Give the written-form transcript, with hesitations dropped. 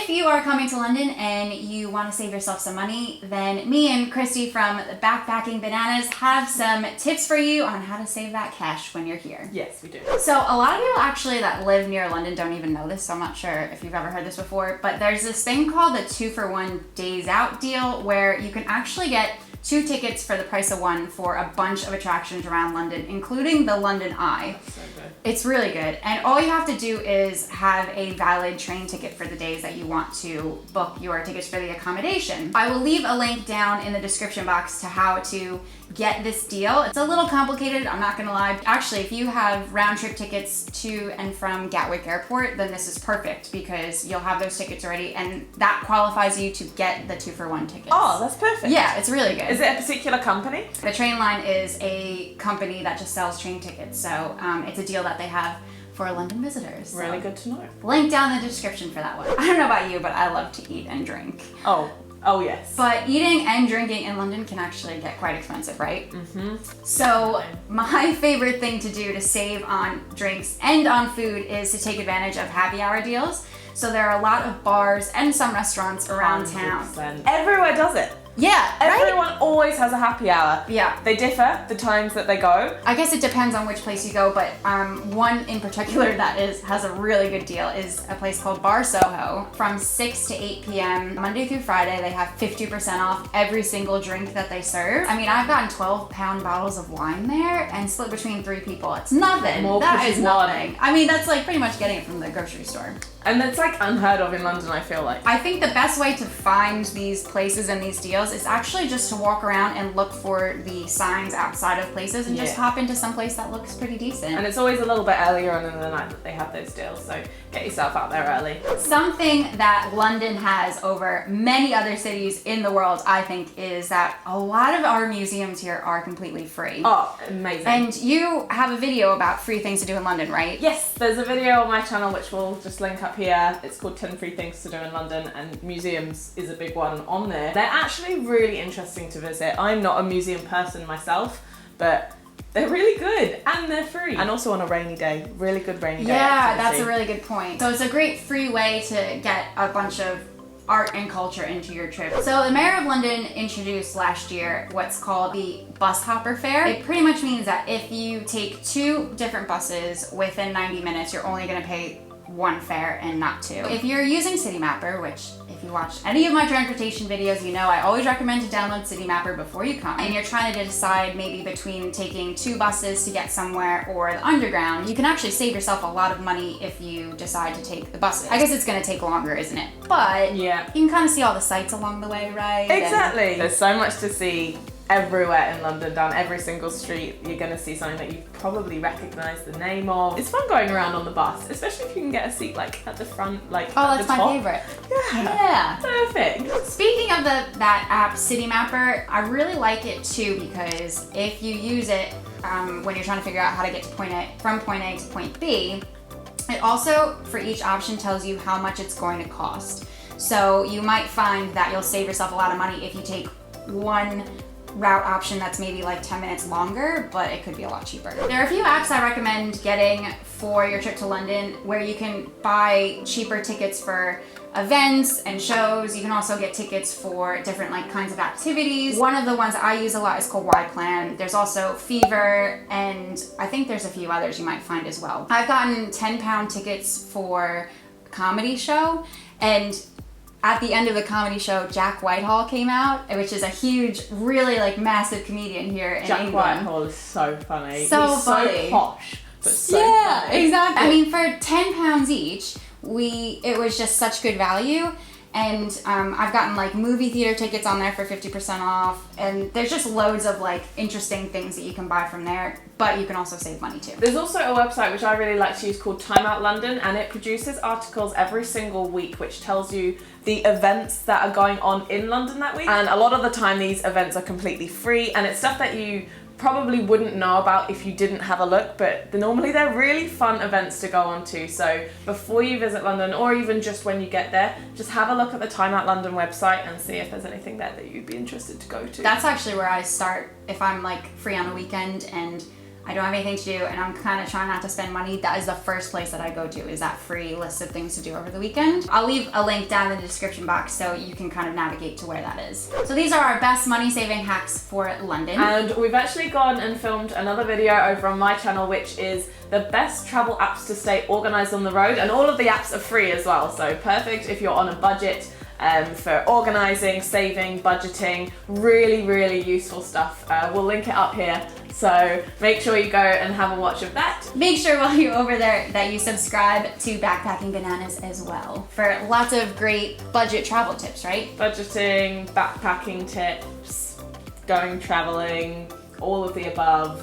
if you are coming to London and you want to save yourself some money, then me and Christy from Backpacking Bananas have some tips for you on how to save that cash when you're here. Yes, we do. So a lot of people actually that live near London don't even know this, so I'm not sure if you've ever heard this before, but there's this thing called the 2-for-1 days out deal where you can actually get 2 tickets for the price of 1 for a bunch of attractions around London, including the London Eye. That's so good. It's really good. And all you have to do is have a valid train ticket for the days that you want to book your tickets for the accommodation. I will leave a link down in the description box to how to get this deal. It's a little complicated, I'm not gonna lie. Actually, if you have round trip tickets to and from Gatwick Airport, then this is perfect because you'll have those tickets already and that qualifies you to get the 2-for-1 tickets. Oh, that's perfect. Yeah, it's really good. Is it a particular company? The Train Line is a company that just sells train tickets, so it's a deal that they have for London visitors. So. Really good to know. Link down in the description for that one. I don't know about you, but I love to eat and drink. Oh yes. But eating and drinking in London can actually get quite expensive, right? Mm-hmm. So my favorite thing to do to save on drinks and on food is to take advantage of happy hour deals. So there are a lot of bars and some restaurants around town. Everywhere does it. Yeah, right? Everyone always has a happy hour. Yeah. They differ, the times that they go. I guess it depends on which place you go, but one in particular that has a really good deal is a place called Bar Soho. From 6 to 8 p.m. Monday through Friday, they have 50% off every single drink that they serve. I mean, I've gotten 12-pound bottles of wine there and split between 3 people. It's nothing. That is nothing. I mean, that's like pretty much getting it from the grocery store. And that's like unheard of in London, I feel like. I think the best way to find these places and these deals is actually just to walk around and look for the signs outside of places and just hop into some place that looks pretty decent. And it's always a little bit earlier on in the night that they have those deals, so get yourself out there early. Something that London has over many other cities in the world, I think, is that a lot of our museums here are completely free. Oh, amazing. And you have a video about free things to do in London, right? Yes, there's a video on my channel which we'll just link up here. It's called 10 Free Things to Do in London, and museums is a big one on there. They're actually really interesting to visit. I'm not a museum person myself, but they're really good and they're free. And also on a rainy day, really good rainy day activity. That's a really good point. So it's a great free way to get a bunch of art and culture into your trip. So the Mayor of London introduced last year what's called the bus hopper fare. It pretty much means that if you take 2 different buses within 90 minutes, you're only gonna pay 1 fare and not 2. If you're using CityMapper, which if you watch any of my transportation videos, you know I always recommend to download CityMapper before you come, and you're trying to decide maybe between taking 2 buses to get somewhere or the underground, you can actually save yourself a lot of money if you decide to take the buses. I guess it's gonna take longer, isn't it? But yeah, you can kind of see all the sights along the way, right? Exactly. There's so much to see everywhere in London. Down every single street you're going to see something that you probably recognise the name of. It's fun going around on the bus, especially if you can get a seat like at the front, like at the top. My favorite. Yeah. Perfect. Speaking of that app CityMapper, I really like it too because if you use it when you're trying to figure out how to get to from point A to point B, it also for each option tells you how much it's going to cost. So you might find that you'll save yourself a lot of money if you take one route option that's maybe like 10 minutes longer, but it could be a lot cheaper. There are a few apps I recommend getting for your trip to London where you can buy cheaper tickets for events and shows. You can also get tickets for different like kinds of activities. One of the ones I use a lot is called YPlan. There's also Fever, and I think there's a few others you might find as well. I've gotten £10 tickets for a comedy show, and at the end of the comedy show, Jack Whitehall came out, which is a huge, really like massive comedian here in England. Jack Whitehall is so funny. He's funny. So posh, but so funny. Exactly. I mean, for £10 each, it was just such good value. And I've gotten like movie theater tickets on there for 50% off, and there's just loads of like interesting things that you can buy from there, but you can also save money too. There's also a website which I really like to use called Time Out London, and it produces articles every single week which tells you the events that are going on in London that week. And a lot of the time these events are completely free, and it's stuff that you probably wouldn't know about if you didn't have a look, but normally they're really fun events to go on to. So before you visit London, or even just when you get there, just have a look at the Time Out London website and see if there's anything there that you'd be interested to go to. That's actually where I start if I'm like free on the weekend and I don't have anything to do and I'm kind of trying not to spend money, that is the first place that I go to, is that free list of things to do over the weekend. I'll leave a link down in the description box so you can kind of navigate to where that is. So these are our best money saving hacks for London. And we've actually gone and filmed another video over on my channel, which is the best travel apps to stay organized on the road. And all of the apps are free as well. So perfect if you're on a budget. For organizing, saving, budgeting, really, really useful stuff. We'll link it up here, so make sure you go and have a watch of that. Make sure while you're over there that you subscribe to Backpacking Bananas as well for lots of great budget travel tips, right? Budgeting, backpacking tips, going traveling, all of the above.